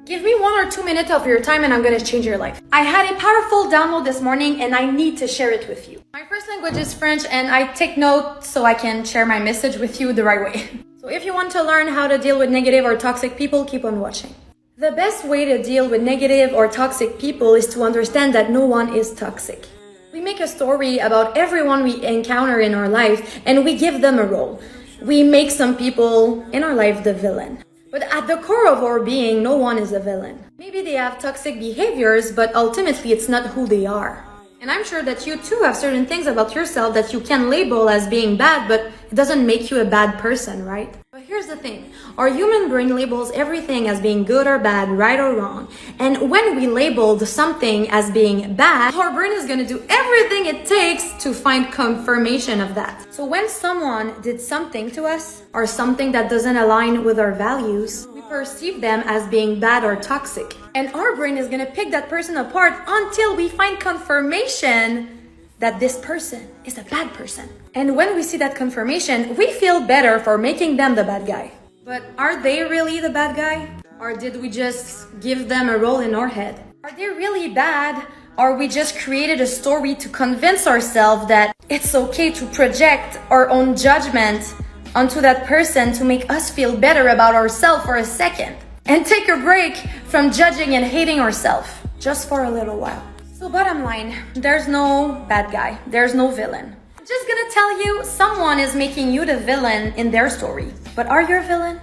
Give me 1 or 2 minutes of your time and I'm gonna change your life. I had a powerful download this morning and I need to share it with you. My first language is French and I take notes so I can share my message with you the right way. So if you want to learn how to deal with negative or toxic people, keep on watching. The best way to deal with negative or toxic people is to understand that no one is toxic. We make a story about everyone we encounter in our life and we give them a role. We make some people in our life the villain. But at the core of our being, no one is a villain. Maybe they have toxic behaviors, but ultimately it's not who they are. And I'm sure that you too have certain things about yourself that you can label as being bad, but it doesn't make you a bad person, right? But here's the thing. Our human brain labels everything as being good or bad, right or wrong. And when we labeled something as being bad, our brain is gonna do everything it takes to find confirmation of that. So when someone did something to us, or something that doesn't align with our values, we perceive them as being bad or toxic. And our brain is gonna pick that person apart until we find confirmation that this person is a bad person. And when we see that confirmation, we feel better for making them the bad guy. But are they really the bad guy? Or did we just give them a role in our head? Are they really bad? Or we just created a story to convince ourselves that it's okay to project our own judgment onto that person to make us feel better about ourselves for a second and take a break from judging and hating ourselves just for a little while. So bottom line, there's no bad guy, there's no villain. I'm just gonna tell you, someone is making you the villain in their story. But are you a villain?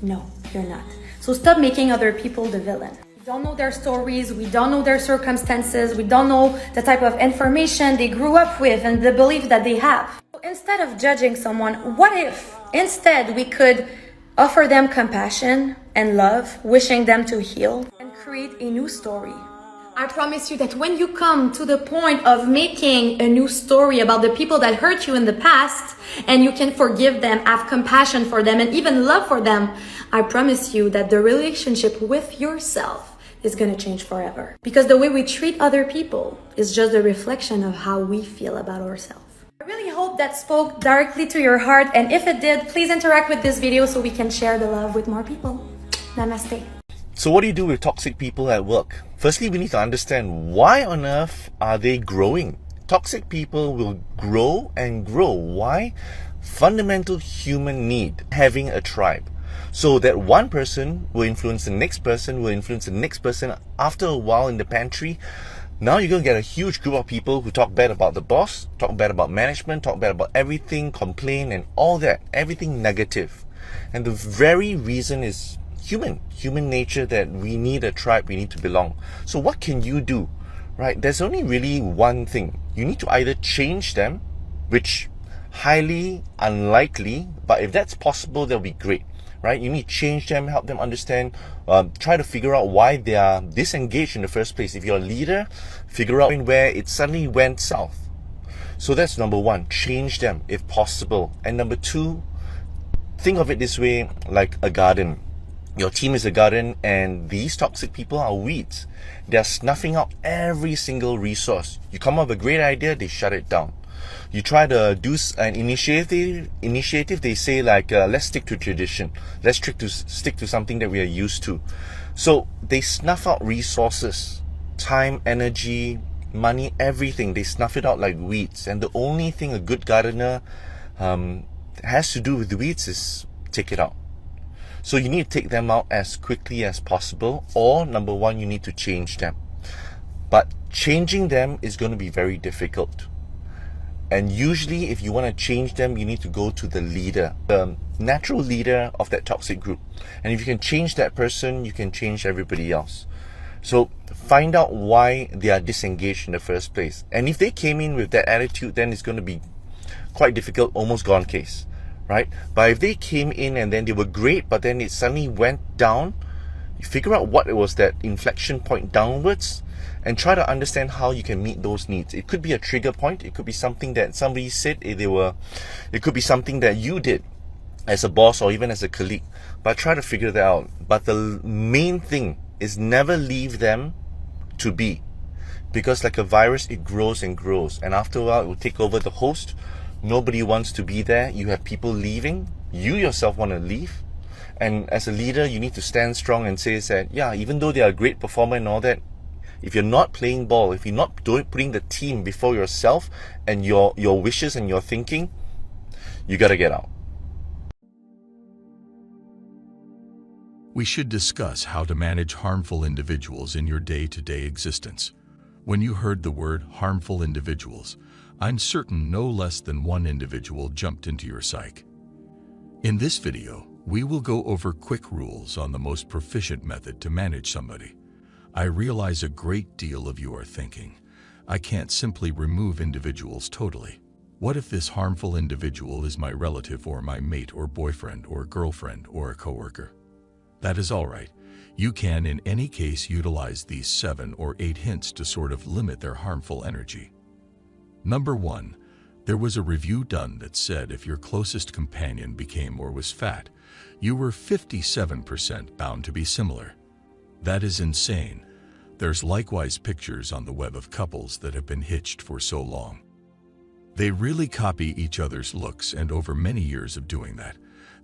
No, you're not. So stop making other people the villain. We don't know their stories, we don't know their circumstances, we don't know the type of information they grew up with and the belief that they have. So instead of judging someone, what if instead we could offer them compassion and love, wishing them to heal and create a new story? I promise you that when you come to the point of making a new story about the people that hurt you in the past and you can forgive them, have compassion for them, and even love for them, I promise you that the relationship with yourself is going to change forever. Because the way we treat other people is just a reflection of how we feel about ourselves. I really hope that spoke directly to your heart, and if it did, please interact with this video so we can share the love with more people. Namaste. So what do you do with toxic people at work? Firstly, we need to understand why on earth are they growing? Toxic people will grow and grow. Why? Fundamental human need, having a tribe. So that one person will influence the next person, will influence the next person. After a while in the pantry, now you're going to get a huge group of people who talk bad about the boss, talk bad about management, talk bad about everything, complain and all that, everything negative. And the very reason is human nature, that we need a tribe, we need to belong. So what can you do, right? There's only really one thing. You need to either change them, which highly unlikely, but if that's possible, that'll be great, right? You need to change them, help them understand, try to figure out why they are disengaged in the first place. If you're a leader, figure out where it suddenly went south. So that's number one, change them if possible. And number two, think of it this way, like a garden. Your team is a garden and these toxic people are weeds. They're snuffing out every single resource. You come up with a great idea, they shut it down. You try to do an initiative, they say like, let's stick to tradition. Let's stick to something that we are used to. So they snuff out resources, time, energy, money, everything. They snuff it out like weeds. And the only thing a good gardener has to do with the weeds is take it out. So you need to take them out as quickly as possible, or number one, you need to change them. But changing them is going to be very difficult. And usually if you want to change them, you need to go to the leader, the natural leader of that toxic group. And if you can change that person, you can change everybody else. So find out why they are disengaged in the first place. And if they came in with that attitude, then it's going to be quite difficult, almost gone case. Right? But if they came in and then they were great, but then it suddenly went down, you figure out what it was, that inflection point downwards, and try to understand how you can meet those needs. It could be a trigger point, it could be something that somebody said, it could be something that you did as a boss or even as a colleague, but try to figure that out. But the main thing is never leave them to be, because like a virus, it grows and grows, and after a while it will take over the host. Nobody wants to be there. You have people leaving. You yourself want to leave. And as a leader, you need to stand strong and say that, yeah, even though they are a great performer and all that, if you're not playing ball, if you're not putting the team before yourself and your wishes and your thinking, you gotta get out. We should discuss how to manage harmful individuals in your day-to-day existence. When you heard the word harmful individuals, I'm certain no less than one individual jumped into your psyche. In this video, we will go over quick rules on the most proficient method to manage somebody. I realize a great deal of you are thinking, I can't simply remove individuals totally. What if this harmful individual is my relative or my mate or boyfriend or girlfriend or a coworker? That is all right. You can, in any case, utilize these 7 or 8 hints to sort of limit their harmful energy. Number 1, there was a review done that said if your closest companion became or was fat, you were 57% bound to be similar. That is insane. There's likewise pictures on the web of couples that have been hitched for so long. They really copy each other's looks, and over many years of doing that,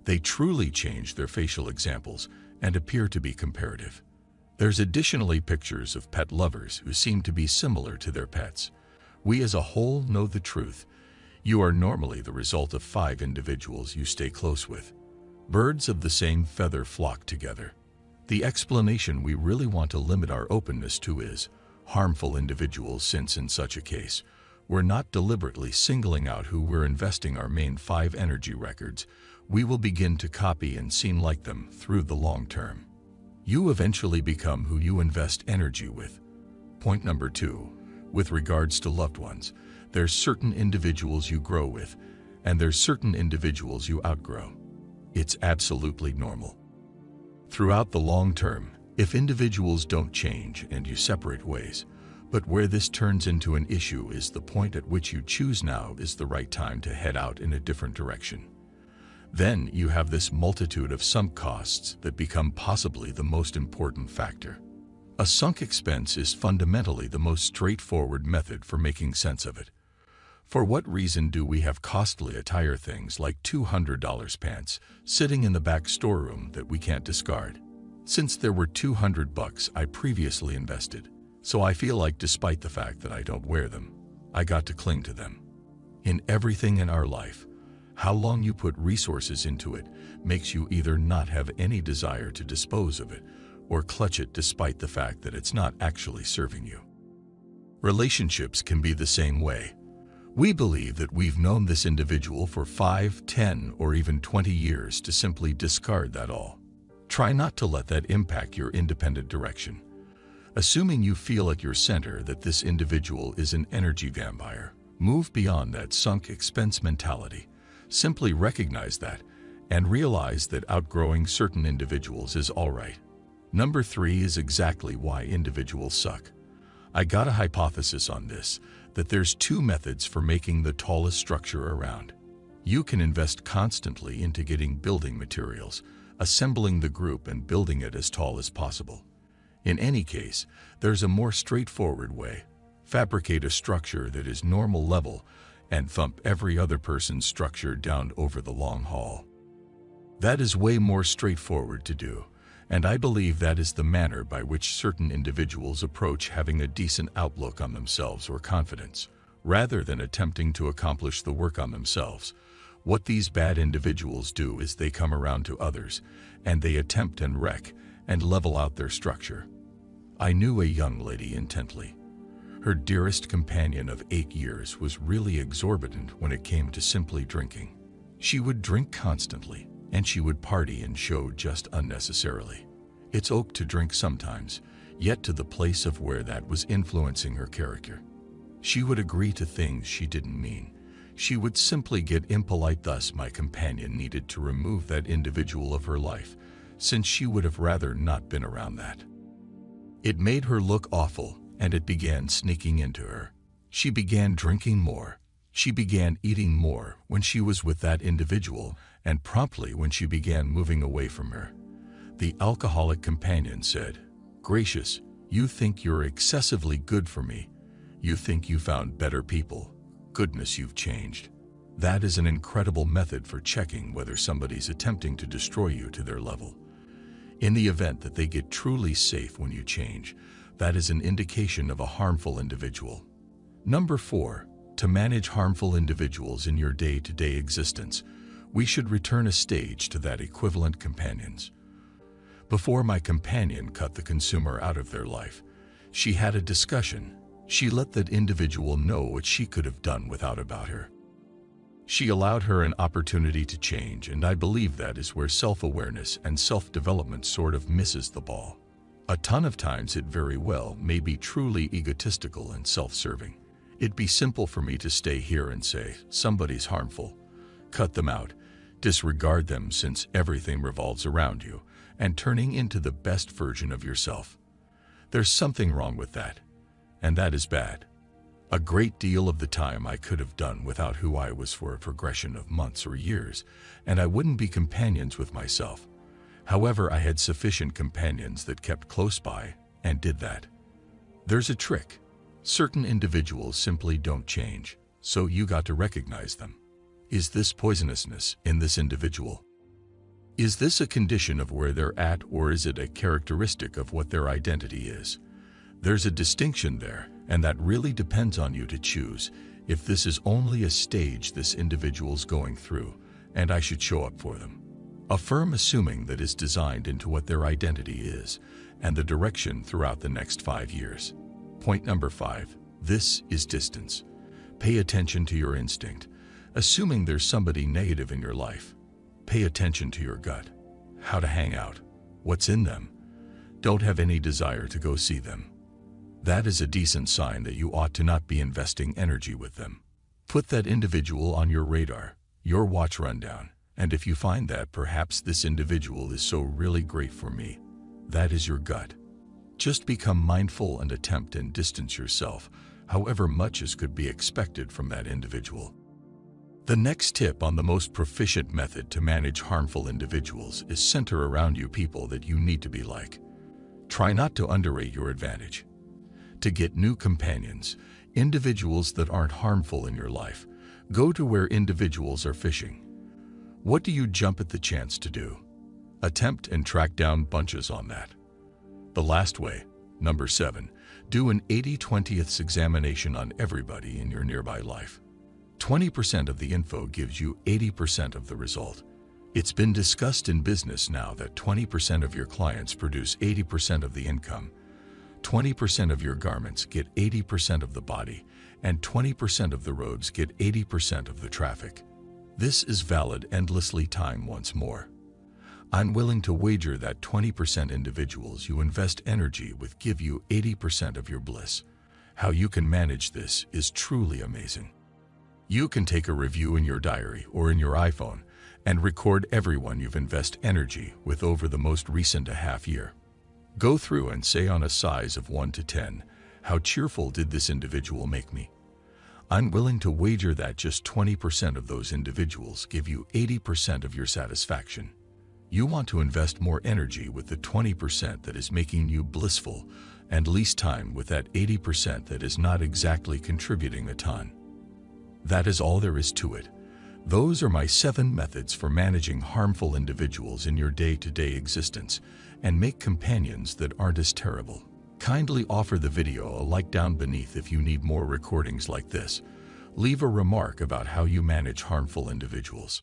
they truly change their facial examples and appear to be comparative. There's additionally pictures of pet lovers who seem to be similar to their pets. We as a whole know the truth. You are normally the result of 5 individuals you stay close with. Birds of the same feather flock together. The explanation we really want to limit our openness to is harmful individuals, since in such a case, we're not deliberately singling out who we're investing our main 5 energy records. We will begin to copy and seem like them through the long term. You eventually become who you invest energy with. Point number 2, with regards to loved ones, there's certain individuals you grow with, and there's certain individuals you outgrow. It's absolutely normal. Throughout the long term, if individuals don't change and you separate ways, but where this turns into an issue is the point at which you choose now is the right time to head out in a different direction. Then you have this multitude of sunk costs that become possibly the most important factor. A sunk expense is fundamentally the most straightforward method for making sense of it. For what reason do we have costly attire things like $200 pants sitting in the back storeroom that we can't discard? Since there were $200 I previously invested, so I feel like despite the fact that I don't wear them, I got to cling to them. In everything in our life, how long you put resources into it makes you either not have any desire to dispose of it or clutch it despite the fact that it's not actually serving you. Relationships can be the same way. We believe that we've known this individual for 5, 10, or even 20 years to simply discard that all. Try not to let that impact your independent direction. Assuming you feel at your center that this individual is an energy vampire, move beyond that sunk expense mentality. Simply recognize that and realize that outgrowing certain individuals is all right. Number 3 is exactly why individuals suck. I got a hypothesis on this, that there's 2 methods for making the tallest structure around. You can invest constantly into getting building materials, assembling the group and building it as tall as possible. In any case, there's a more straightforward way. Fabricate a structure that is normal level and thump every other person's structure down over the long haul. That is way more straightforward to do, and I believe that is the manner by which certain individuals approach having a decent outlook on themselves or confidence, rather than attempting to accomplish the work on themselves. What these bad individuals do is they come around to others, and they attempt and wreck and level out their structure. I knew a young lady intently. Her dearest companion of 8 years was really exorbitant when it came to simply drinking. She would drink constantly, and she would party and show just unnecessarily. It's okay to drink sometimes, yet to the place of where that was influencing her character. She would agree to things she didn't mean. She would simply get impolite. Thus, my companion needed to remove that individual of her life, since she would have rather not been around that. It made her look awful, and it began sneaking into her. She began drinking more. She began eating more when she was with that individual, and promptly when she began moving away from her. The alcoholic companion said, "Gracious, you think you're excessively good for me. You think you found better people. Goodness, you've changed." That is an incredible method for checking whether somebody's attempting to destroy you to their level. In the event that they get truly safe when you change, that is an indication of a harmful individual. Number 4. To manage harmful individuals in your day-to-day existence, we should return a stage to that equivalent companions. Before my companion cut the consumer out of their life, she had a discussion. She let that individual know what she could have done without about her. She allowed her an opportunity to change, and I believe that is where self-awareness and self-development sort of misses the ball. A ton of times it very well may be truly egotistical and self-serving. It'd be simple for me to stay here and say, somebody's harmful, cut them out, disregard them since everything revolves around you, and turning into the best version of yourself. There's something wrong with that, and that is bad. A great deal of the time I could have done without who I was for a progression of months or years, and I wouldn't be companions with myself. However, I had sufficient companions that kept close by and did that. There's a trick. Certain individuals simply don't change, so you got to recognize them. Is this poisonousness in this individual? Is this a condition of where they're at, or is it a characteristic of what their identity is? There's a distinction there, and that really depends on you to choose if this is only a stage this individual's going through, and I should show up for them. A firm assuming that is designed into what their identity is and the direction throughout the next 5 years. Point number 5. This is distance. Pay attention to your instinct. Assuming there's somebody negative in your life, pay attention to your gut. How to hang out. What's in them. Don't have any desire to go see them. That is a decent sign that you ought to not be investing energy with them. Put that individual on your radar, your watch rundown, and if you find that perhaps this individual is so really great for me, that is your gut. Just become mindful and attempt and distance yourself, however much as could be expected from that individual. The next tip on the most proficient method to manage harmful individuals is center around you people that you need to be like. Try not to underrate your advantage. To get new companions, individuals that aren't harmful in your life, go to where individuals are fishing. What do you jump at the chance to do? Attempt and track down bunches on that. The last way, number 7, do an 80/20th examination on everybody in your nearby life. 20% of the info gives you 80% of the result. It's been discussed in business now that 20% of your clients produce 80% of the income. 20% of your garments get 80% of the body, and 20% of the roads get 80% of the traffic. This is valid endlessly time once more. I'm willing to wager that 20% individuals you invest energy with give you 80% of your bliss. How you can manage this is truly amazing. You can take a review in your diary or in your iPhone and record everyone you've invested energy with over the most recent half year. Go through and say on a size of 1 to 10, how cheerful did this individual make me? I'm willing to wager that just 20% of those individuals give you 80% of your satisfaction. You want to invest more energy with the 20% that is making you blissful and least time with that 80% that is not exactly contributing a ton. That is all there is to it. Those are my 7 methods for managing harmful individuals in your day-to-day existence and make companions that aren't as terrible. Kindly offer the video a like down beneath if you need more recordings like this. Leave a remark about how you manage harmful individuals.